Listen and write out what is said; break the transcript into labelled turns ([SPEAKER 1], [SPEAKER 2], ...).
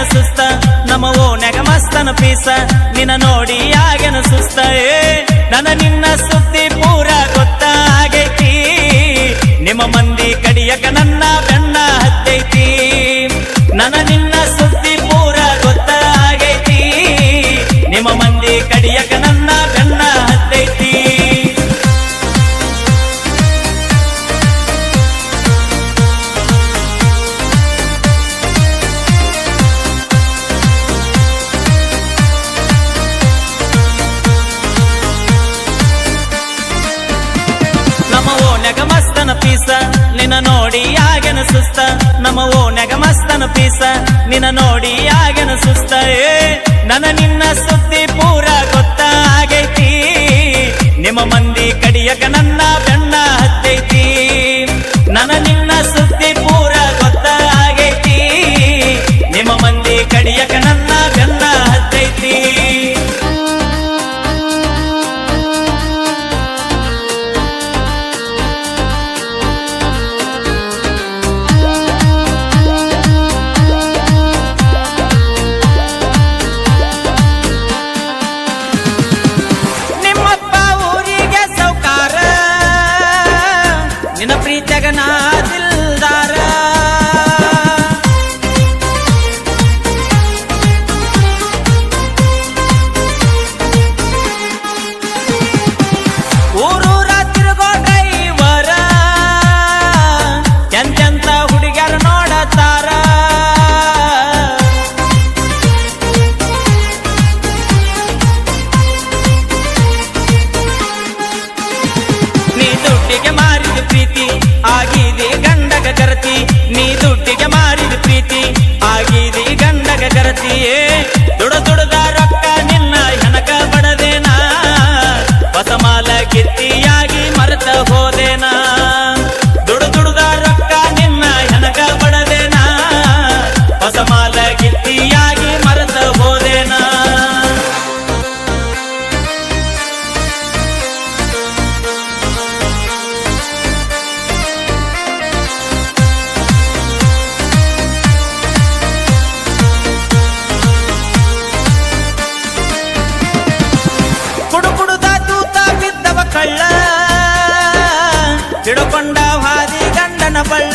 [SPEAKER 1] ಆಗ್ಯನ ಸುಸ್ತ ನಮ್ಮ ಓನ್ಯಾಗ ಮಸ್ತನ ಪೀಸ ನಿನ್ನ ನೋಡಿ ಆಗ್ಯನ ಸುಸ್ತ ನನ್ನ ನಿನ್ನ ಸುದ್ದಿ ಪೂರ ಗೊತ್ತಾಗೈತಿ ನಿಮ್ಮ ಮಂದಿ ಕಡಿಯಕ ನನ್ನ ಬೆನ್ನ ಹತ್ತೈತಿ ನನ್ನ ನಿನ್ನ ಸುದ್ದಿ ಪೂರ ಗೊತ್ತಾಗೈತಿ ನಿಮ್ಮ ಮಂದಿ ಕಡಿಯಕ ನನ್ನ ಬೆನ್ನ ಹತ್ತೈತಿ ಮಸ್ತನ ಪೀಸ ನಿನ್ನ ನೋಡಿ ಆಗ್ಯನ ಸುಸ್ತ ನಮ್ಮ ಓನ್ಯಾಗ ಮಸ್ತನ ಪೀಸ ನಿನ್ನ ನೋಡಿ ಆಗ್ಯನ ಸುಸ್ತ ನನ್ನ ನಿನ್ನ ಸುದ್ದಿ ಪೂರ ಗೊತ್ತಾಗೈತಿ ನಿಮ್ಮ ಮಂದಿ ಕಡಿಯಕ ನನ್ನ ಬೆನ್ನ ಹತ್ತೈತಿ ನನ್ನ ನಿನ್ನ ಸುದ್ದಿ ಪೂರ ಗೊತ್ತಾಗೈತಿ ನಿಮ್ಮ ಮಂದಿ ಕಡಿಯಕ ನನ್ನ ಬೆನ್ನ ಹತ್ತೈತಿ ನಿನ್ನ ಪ್ರೀತಿಯಾಗ ನಾ ದಿಲ್ದಾರ ಊರೂರ ತಿರುಗೋ ಡ್ರೈವರ ಎಂತೆಂತ ಹುಡುಗ್ಯಾರ ನೋಡತಾರ ನೀ ದುಡ್ಡಿಗೆ ಮಾರಿದ ಪ್ರೀತಿ ಆಗಿದೆ ಗಂಡಗ ಗರತಿ ನೀ ದುಡ್ಡಿಗೆ ಮಾರಿದ ಪ್ರೀತಿ ಆಗಿದೆ ಗಂಡಗ ಗರತಿಯೇ ದುಡದ ರೊಕ್ಕ ನಿನ್ನ ಹೆನಕ ಬಡದೇನಾ ಹೊಸ ಮಾಲ ಗಿತ್ತಿಯಾಗಿ ಮರೆತ ಹೋದೇನಾ ದುಡದ ರೊಕ್ಕ ನಿನ್ನ ಹೆನಕ ಬಡದೇನಾ ಹೊಸ ಮಾಲ ಗಿತ್ತಿಯಾಗಿ ಮರೆತ ಹೋದೇನಾ ಕಳ್ಳ ಹಿಡುಕೊಂಡ ಹಾದಿ ಗಂಡನ ಬಳ್ಳ